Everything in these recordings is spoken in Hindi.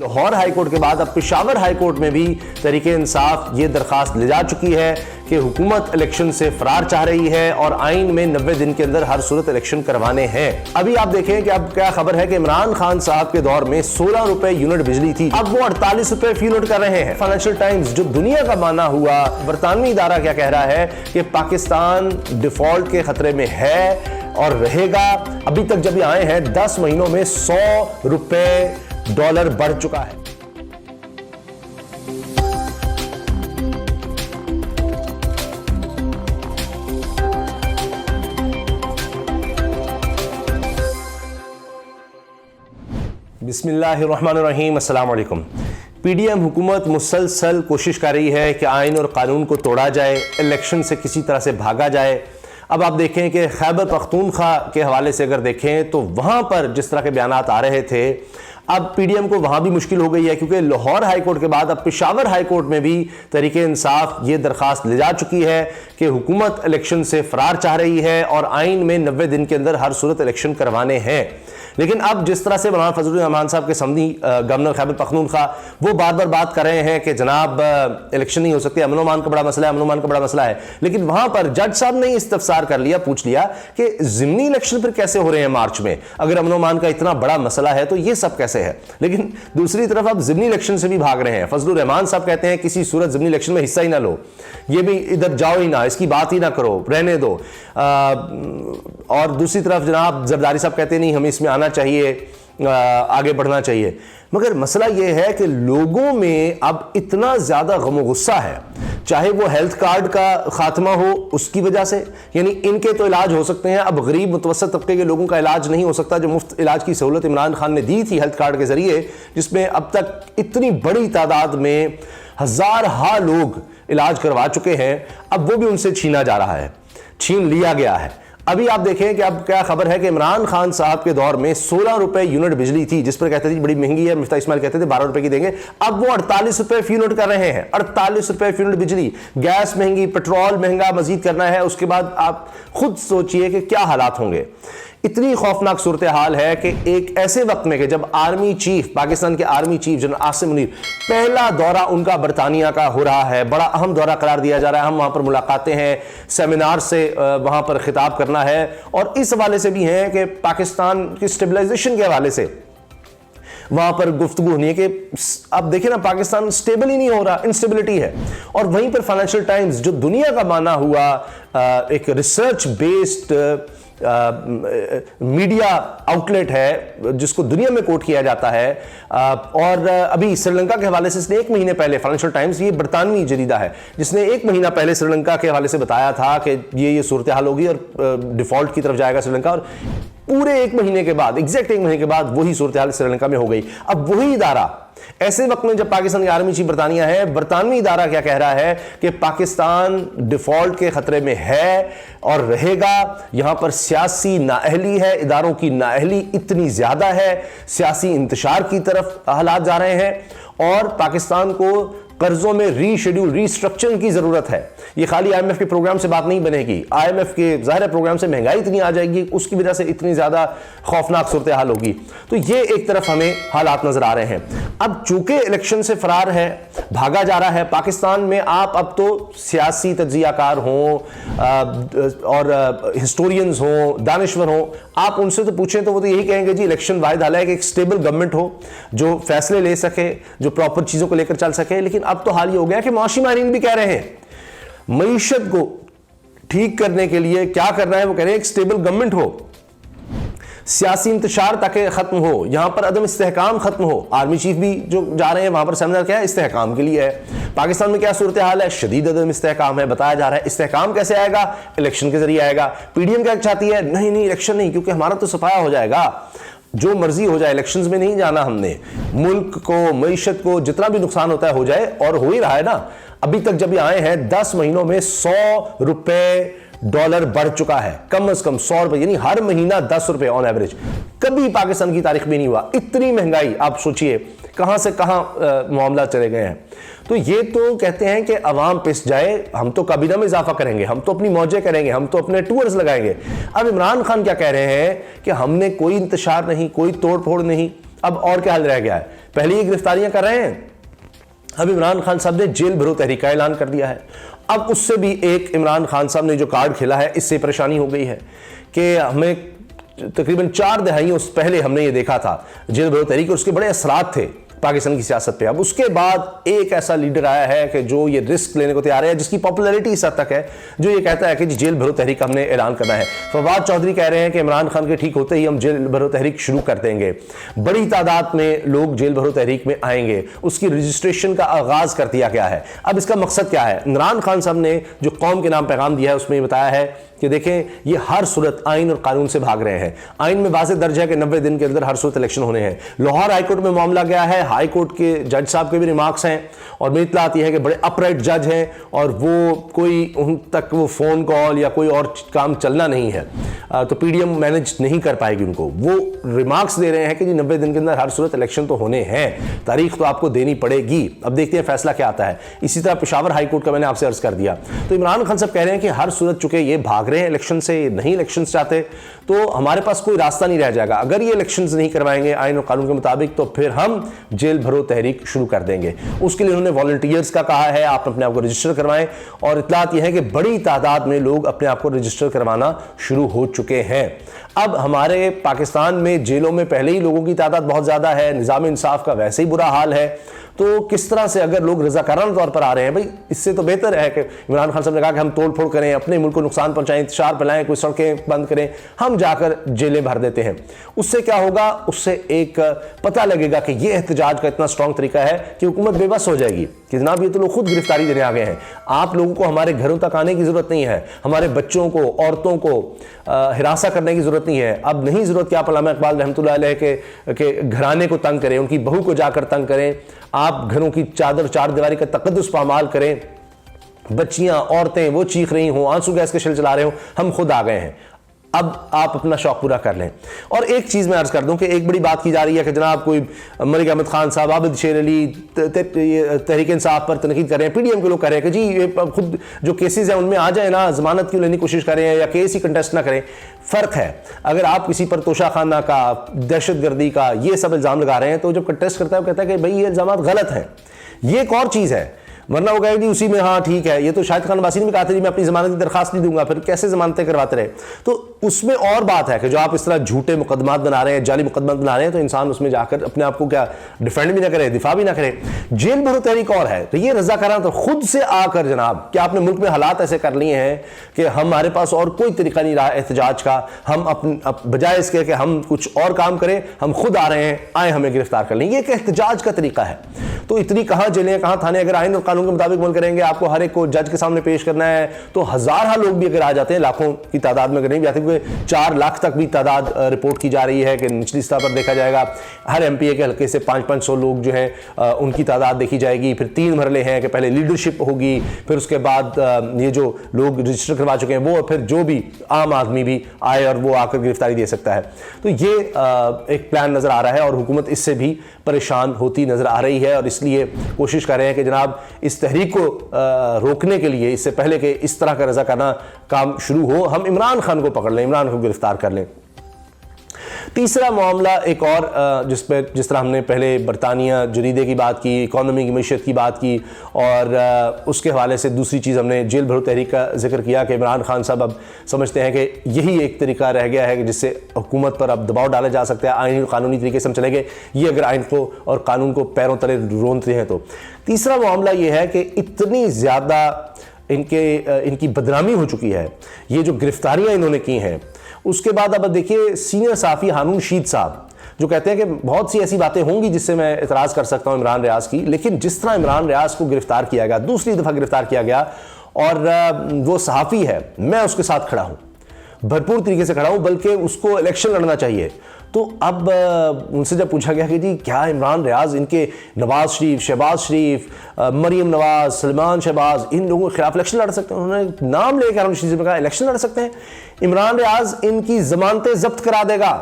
लाहौर हाईकोर्ट के बाद अब पेशावर हाईकोर्ट में भी तहरीके इंसाफ ये दरखास्त ले जा चुकी है कि हुकूमत इलेक्शन से फरार चाह रही है और आइन में 90 दिन के अंदर हर सूरत इलेक्शन करवाने हैं। अभी आप देखें कि अब क्या खबर है कि इमरान खान साहब के दौर में 16 रुपए यूनिट बिजली थी, अब वो 48 रुपए फी यूनिट कर रहे हैं। फाइनेंशियल टाइम्स जो दुनिया का माना हुआ बरतानवी इदारा क्या कह रहा है कि पाकिस्तान डिफॉल्ट के खतरे में है और रहेगा। अभी तक जब ये आए हैं 10 महीनों में 100 रुपए डॉलर बढ़ चुका है। बिस्मिल्लाहिर्रहमानिर्रहीम, अस्सलाम वालेकुम। पीडीएम हुकूमत मुसलसल कोशिश कर रही है कि आइन और कानून को तोड़ा जाए, इलेक्शन से किसी तरह से भागा जाए। अब आप देखें कि खैबर पख्तूनख्वा के हवाले से अगर देखें तो वहाँ पर जिस तरह के बयानात आ रहे थे, अब पीडीएम को वहाँ भी मुश्किल हो गई है क्योंकि लाहौर हाईकोर्ट के बाद अब पेशावर हाईकोर्ट में भी तहरीके इंसाफ ये दरखास्त ले जा चुकी है कि हुकूमत इलेक्शन से फरार चाह रही है और आइन में 90 दिन के अंदर हर सूरत इलेक्शन करवाने हैं। लेकिन अब जिस तरह से मौलाना फजलुर रहमान साहब के समधी गवर्नर खैबर पख्तूनख्वा वो बार बार बात कर रहे हैं कि जनाब इलेक्शन नहीं हो सकते, अमन अमान का बड़ा मसला है, अमन अमान का बड़ा मसला है। लेकिन वहां पर जज साहब ने इस्तफसार कर लिया, पूछ लिया कि ज़िमनी इलेक्शन फिर कैसे हो रहे हैं मार्च में, अगर अमन अमान का इतना बड़ा मसला है तो ये सब कैसे है। लेकिन दूसरी तरफ अब ज़िमनी इलेक्शन से भी भाग रहे हैं। फजलुर रहमान साहब कहते हैं किसी सूरत ज़िमनी इलेक्शन में हिस्सा ही ना लो, ये भी इधर जाओ ही ना, इसकी बात ही ना करो, रहने दो। और दूसरी तरफ जनाब जरदारी साहब कहते नहीं हमें इसमें आना चाहिए, आगे बढ़ना चाहिए। मगर मसला यह है कि लोगों में अब इतना ज़्यादा गम गुस्सा है, चाहे वो हेल्थ कार्ड का खात्मा हो उसकी वजह से, यानी इनके तो इलाज हो सकते हैं, अब गरीब मुतवसत तबके के लोगों का इलाज नहीं हो सकता। जो मुफ्त इलाज की सहूलत इमरान खान ने दी थी हेल्थ कार्ड के ज़रिए, जिसमें अब तक इतनी बड़ी तादाद में हज़ार लोग इलाज करवा चुके हैं, अब वो भी उनसे छीना जा रहा है, छीन लिया गया है। अभी आप देखें कि अब क्या खबर है कि इमरान खान साहब के दौर में 16 रुपए यूनिट बिजली थी, जिस पर कहते थे बड़ी महंगी है, मिफ्ता इस्माइल कहते थे 12 रुपए की देंगे, अब वो 48 रुपए फी यूनिट कर रहे हैं। 48 रुपए फी यूनिट बिजली, गैस महंगी, पेट्रोल महंगा मजीद करना है। उसके बाद आप खुद सोचिए कि क्या हालात होंगे। इतनी खौफनाक सूरत हाल है कि एक ऐसे वक्त में कि जब आर्मी चीफ, पाकिस्तान के army chief general Asim Munir, पहला दौरा उनका बरतानिया का हो रहा है, बड़ा अहम दौरा करार दिया जा रहा है, हम वहां पर मुलाकातें हैं, सेमिनार से वहां पर खिताब करना है, और इस हवाले से भी है कि पाकिस्तान की स्टेबलाइजेशन के हवाले से वहां पर गुफ्तगू होनी है कि अब देखिए ना पाकिस्तान स्टेबल ही नहीं हो रहा, इंस्टेबिलिटी है। और वहीं पर फाइनेंशियल टाइम्स जो दुनिया का माना हुआ एक रिसर्च बेस्ड मीडिया आउटलेट है जिसको दुनिया में कोट किया जाता है, और अभी श्रीलंका के हवाले से इसने 1 महीने पहले, फाइनेंशियल टाइम्स ये बरतानवी जरीदा है जिसने 1 महीना पहले श्रीलंका के हवाले से बताया था कि ये सूरत हाल होगी और डिफॉल्ट की तरफ जाएगा श्रीलंका, और पूरे 1 महीने के बाद, एग्जैक्ट 1 महीने के बाद वही सूरत हाल श्रीलंका में हो गई। अब वही इदारा ऐसे वक्त में जब पाकिस्तान की आर्मी चीफ बरतानिया है, बरतानवी इदारा क्या कह रहा है कि पाकिस्तान डिफॉल्ट के खतरे में है और रहेगा। यहां पर सियासी नाअहली है, इदारों की नाअहली इतनी ज्यादा है, सियासी इंतशार की तरफ हालात जा रहे हैं और पाकिस्तान को कर्जों में रीशेड्यूल, रीस्ट्रक्चरिंग की जरूरत है। ये खाली आईएमएफ के प्रोग्राम से बात नहीं बनेगी, आईएमएफ के ज़ाहिर प्रोग्राम से महंगाई इतनी आ जाएगी, उसकी वजह से इतनी ज़्यादा खौफनाक सूरत हाल होगी। तो ये एक तरफ हमें हालात नज़र आ रहे हैं। अब चूंकि इलेक्शन से फरार है, भागा जा रहा है पाकिस्तान में, आप अब तो सियासी तज्जियाकार हों और हिस्टोरियंस हों, दानिश्वर हों, आप उनसे तो पूछें तो वो तो यही कहेंगे जी इलेक्शन वाहिद हल है कि एक स्टेबल गवर्नमेंट हो जो फैसले ले सके, जो प्रॉपर चीज़ों को लेकर चल सके। लेकिन अब तो हाल ये हो गया कि माशी माहिरीन भी कह रहे हैं मईशत को ठीक करने के लिए क्या करना है, वो कह रहे हैं एक स्टेबल गवर्नमेंट हो, सियासी इंतशार ताकि खत्म हो, यहां पर अदम इस्तेहकाम खत्म हो। आर्मी चीफ भी जो जा रहे हैं वहां पर सेमिनार क्या है, इस्तेहकाम के लिए है। पाकिस्तान में क्या सूरत हाल है, शदीद अदम इस्तेहकाम है, बताया जा रहा है। इस्तेहकाम कैसे आएगा, इलेक्शन के जरिए आएगा। पीडीएम क्या चाहती है, नहीं इलेक्शन नहीं, क्योंकि हमारा तो सफाया हो जाएगा, जो मर्जी हो जाए, इलेक्शंस में नहीं जाना हमने, मुल्क को, मईशत को जितना भी नुकसान होता है हो जाए, और हो ही रहा है ना। अभी तक जब ये आए हैं 10 महीनों में 100 रुपए डॉलर बढ़ चुका है, कम से कम 100 रुपए, यानी हर महीना 10 रुपए ऑन एवरेज। कभी पाकिस्तान की तारीख में नहीं हुआ इतनी महंगाई। आप सोचिए कहां से कहां मामला चले गए हैं। तो ये तो कहते हैं कि अवाम पिस जाए, हम तो काबीना में इजाफा करेंगे, हम तो अपनी मौजें करेंगे, हम तो अपने टूर्स लगाएंगे। अब इमरान खान क्या कह रहे हैं कि हमने कोई इंतशार नहीं, कोई तोड़ फोड़ नहीं। अब और क्या हल रह गया है, पहले ये गिरफ्तारियां कर रहे हैं। अब इमरान खान साहब ने जेल भरो तहरीक का ऐलान कर दिया है। अब उससे भी एक इमरान खान साहब ने जो कार्ड खेला है, इससे परेशानी हो गई है कि हमें तकरीबन 4 दहाइयों पहले हमने ये देखा था जेल भरो तहरीक, और उसके बड़े असरात थे पाकिस्तान की सियासत पे। अब उसके बाद एक ऐसा लीडर आया है कि जो ये रिस्क लेने को तैयार है, जिसकी पॉपुलैरिटी इस हद तक है, जो ये कहता है कि जी जेल भरो तहरीक हमने ऐलान करना है। फवाद चौधरी कह रहे हैं कि इमरान खान के ठीक होते ही हम जेल भरो तहरीक शुरू कर देंगे, बड़ी तादाद में लोग जेल भरो तहरीक में आएंगे, उसकी रजिस्ट्रेशन का आगाज कर दिया गया है। अब इसका मकसद क्या है? इमरान खान साहब ने जो कौम के नाम पैगाम दिया है उसमें ये बताया है कि देखें, ये हर सूरत आइन और कानून से भाग रहे हैं। आइन में वाज़ेह दर्ज है कि 90 दिन के अंदर हर सूरत इलेक्शन होने हैं। लाहौर हाईकोर्ट में मामला गया है, हाई कोर्ट के जज साहब के भी रिमार्क्स हैं और मेरी इत्तला आती है कि बड़े अपराइट जज हैं और वो कोई उन तक वो फ़ोन कॉल या कोई और काम चलना नहीं है, तो पीडीएम मैनेज नहीं कर पाएगी उनको। वो रिमार्क्स दे रहे हैं कि जी 90 दिन के अंदर हर सूरत इलेक्शन तो होने हैं, तारीख तो आपको देनी पड़ेगी। अब देखते हैं फैसला क्या आता है। इसी तरह पेशावर हाई कोर्ट का मैंने आपसे अर्ज कर दिया। तो इमरान खान साहब कह रहे हैं कि हर सूरत चुके ये भाग रहे हैं इलेक्शन से, नहीं इलेक्शन चाहते, तो हमारे पास कोई रास्ता नहीं रह जाएगा। अगर ये इलेक्शन नहीं करवाएंगे आइन और कानून के मुताबिक, तो फिर हम जेल भरो तहरीक शुरू कर देंगे। उसके लिए उन्होंने वॉलंटियर्स का कहा है, आप अपने आप को रजिस्टर करवाएं, और इत्तलात यह है कि बड़ी तादाद में लोग अपने आप को रजिस्टर करवाना शुरू हो चुके हैं। अब हमारे पाकिस्तान में जेलों में पहले ही लोगों की तादाद बहुत ज्यादा है, निज़ाम इंसाफ का वैसे ही बुरा हाल है, तो किस तरह से अगर लोग रज़ाकाराना तौर पर आ रहे हैं, भाई इससे तो बेहतर है कि इमरान खान साहब ने कहा कि हम तोड़ फोड़ करें, अपने मुल्क को नुकसान पहुंचाएं, इंतशार फैलाएं, कोई सड़कें बंद करें, हम जाकर जेलें भर देते हैं। उससे क्या होगा? उससे एक पता लगेगा कि ये एहतजाज का इतना स्ट्रॉन्ग तरीका है कि हुकूमत बेबस हो जाएगी कि जनाब ये तो लोग खुद गिरफ्तारी देने आ गए हैं, आप लोगों को हमारे घरों तक आने की जरूरत नहीं है, हमारे बच्चों को, औरतों को हिरासा करने की जरूरत नहीं है। अब नहीं जरूरत कि आप अल्लामा इकबाल रहमतुल्लाह अलैह के घराने को तंग करें, उनकी बहू को जाकर तंग करें, आप घरों की चादर चार दीवारी का तकद्दुस पामाल करें, बच्चियां औरतें वो चीख रही हों, आंसू गैस के शेल चला रहे हों, हम खुद आ गए हैं, अब आप अपना शौक पूरा कर लें। और एक चीज़ मैं अर्ज कर दूं कि एक बड़ी बात की जा रही है कि जनाब कोई मलिक अहमद खान साहब, आबिद शेर अली तहरीक इंसाफ पर तनकीद कर रहे हैं, पीडीएम के लोग कह रहे हैं कि जी ये खुद जो केसेस हैं उनमें आ जाए ना, जमानत क्यों लेने की कोशिश करें या केस ही कंटेस्ट ना करें। फ़र्क है, अगर आप किसी पर तोशाखाना का, दहशतगर्दी का ये सब इल्ज़ाम लगा रहे हैं, तो जब कंटेस्ट करता है वो कहता है कि भाई ये इल्ज़ाम गलत हैं, ये एक और चीज़ है, वरना वो कहेगी उसी में हाँ ठीक है। ये तो शाहिद खान अब्बासी ने भी कहा था जी मैं अपनी जमानत की दरखास्त नहीं दूंगा, फिर कैसे जमानतें करवाते रहे। तो उसमें और बात है कि जो आप इस तरह झूठे मुकदमात बना रहे हैं, जाली मुकदमात बना रहे हैं, तो इंसान उसमें जाकर अपने आप को क्या डिफेंड भी ना करे, दिफा भी ना करे। जेल भरो तहरीक और है, तो ये रज़ाकाराना तो खुद से आकर जनाब कि आपने मुल्क में हालात ऐसे कर लिए हैं कि हमारे पास और कोई तरीका नहीं रहा एहतजाज का, हम अपने बजाय इसके कि हम कुछ और काम करें, हम खुद आ रहे हैं, आए हमें गिरफ्तार कर लें। ये एक एहतजाज का तरीका है। तो इतनी कहाँ जेलें, कहाँ थाने, अगर आइन और कानून के मुताबिक अमल करेंगे, आपको हर एक को जज के सामने पेश करना है, तो हज़ार लोग भी अगर आ जाते हैं, लाखों की तादाद में अगर नहीं भी आते, क्योंकि 4 लाख तक भी तादाद रिपोर्ट की जा रही है कि निचली सतह पर देखा जाएगा, हर एमपीए के हल्के से 500-500 लोग जो हैं उनकी तादाद देखी जाएगी। फिर 3 मरले हैं कि पहले लीडरशिप होगी, फिर उसके बाद ये जो लोग रजिस्टर करवा चुके हैं वो, फिर जो भी आम आदमी भी आए और वो आकर गिरफ्तारी दे सकता है। तो ये एक प्लान नज़र आ रहा है और हुकूमत इससे भी परेशान होती नज़र आ रही है, और इसलिए कोशिश कर रहे हैं कि जनाब इस तहरीक को रोकने के लिए, इससे पहले कि इस तरह का रज़ा करना काम शुरू हो, हम इमरान खान को पकड़ लें, इमरान को गिरफ्तार कर लें। तीसरा मामला एक और जिस तरह हमने पहले बरतानिया जरीदे की बात की, इकॉनमी की मैशत की बात की, और उसके हवाले से दूसरी चीज़ हमने जेल भरो तहरीक का जिक्र किया कि इमरान खान साहब अब समझते हैं कि यही एक तरीका रह गया है कि जिससे हुकूमत पर अब दबाव डाला जा सकता है, आईनी कानूनी तरीके से हम चलेंगे, ये अगर आइन को और कानून को पैरों तले रोनते हैं। तो तीसरा मामला ये है कि इतनी ज़्यादा इनकी बदनामी हो चुकी है, ये जो गिरफ्तारियाँ इन्होंने की हैं, उसके बाद अब देखिए सीनियर साफ़ी हारून शीद साहब जो कहते हैं कि बहुत सी ऐसी बातें होंगी जिससे मैं एतराज़ कर सकता हूं इमरान रियाज की, लेकिन जिस तरह इमरान रियाज को गिरफ्तार किया गया, दूसरी दफ़ा गिरफ्तार किया गया, और वो सहाफ़ी है, मैं उसके साथ खड़ा हूं, भरपूर तरीके से खड़ा हूं, बल्कि उसको इलेक्शन लड़ना चाहिए। तो अब उनसे जब पूछा गया कि जी क्या इमरान रियाज इनके नवाज शरीफ, शहबाज शरीफ, मरीम नवाज, सलमान शहबाज, इन लोगों के खिलाफ इलेक्शन लड़ सकते हैं, उन्होंने नाम लेकर हारून शीद ने कहा इलेक्शन लड़ सकते हैं। इमरान रियाज इनकी जमानतें जब्त करा देगा,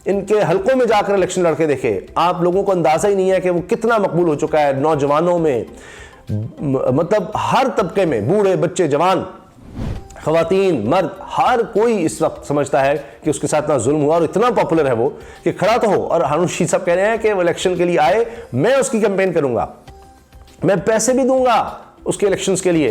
इनके हलकों में जाकर इलेक्शन लड़के देखे। आप लोगों को अंदाजा ही नहीं है कि वो कितना मकबूल हो चुका है नौजवानों में, मतलब हर तबके में, बूढ़े बच्चे जवान ख़वातीन, मर्द, हर कोई इस वक्त समझता है कि उसके साथ इतना जुल्म हुआ और इतना पॉपुलर है वो कि खड़ा तो हो। और हारून रशीद साहब कह रहे हैं कि वो इलेक्शन के लिए आए, मैं उसकी कैंपेन करूंगा, मैं पैसे भी दूंगा उसके इलेक्शंस के लिए,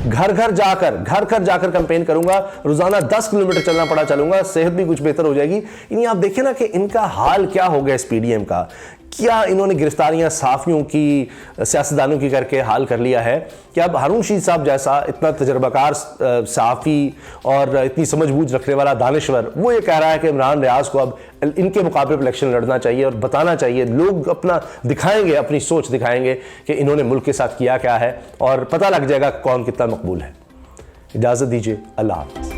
घर घर जाकर कैंपेन करूंगा, रोजाना 10 किलोमीटर चलना पड़ा चलूंगा, सेहत भी कुछ बेहतर हो जाएगी। यानी आप देखें ना कि इनका हाल क्या हो गया इस पीडीएम का। क्या इन्होंने गिरफ्तारियां साफियों की, सियासतदानों की करके हाल कर लिया है कि अब हारून रशीद साहब जैसा इतना तजर्बाकार सहाफ़ी और इतनी समझबूझ रखने वाला दानिश्वर, वो ये कह रहा है कि इमरान रियाज को अब इनके मुकाबले पर इलेक्शन लड़ना चाहिए और बताना चाहिए, लोग अपना दिखाएंगे, अपनी सोच दिखाएंगे कि इन्होंने मुल्क के साथ किया क्या है और पता लग जाएगा कौन कितना मकबूल है। इजाज़त दीजिए, अल्लाह हाफ़िज़।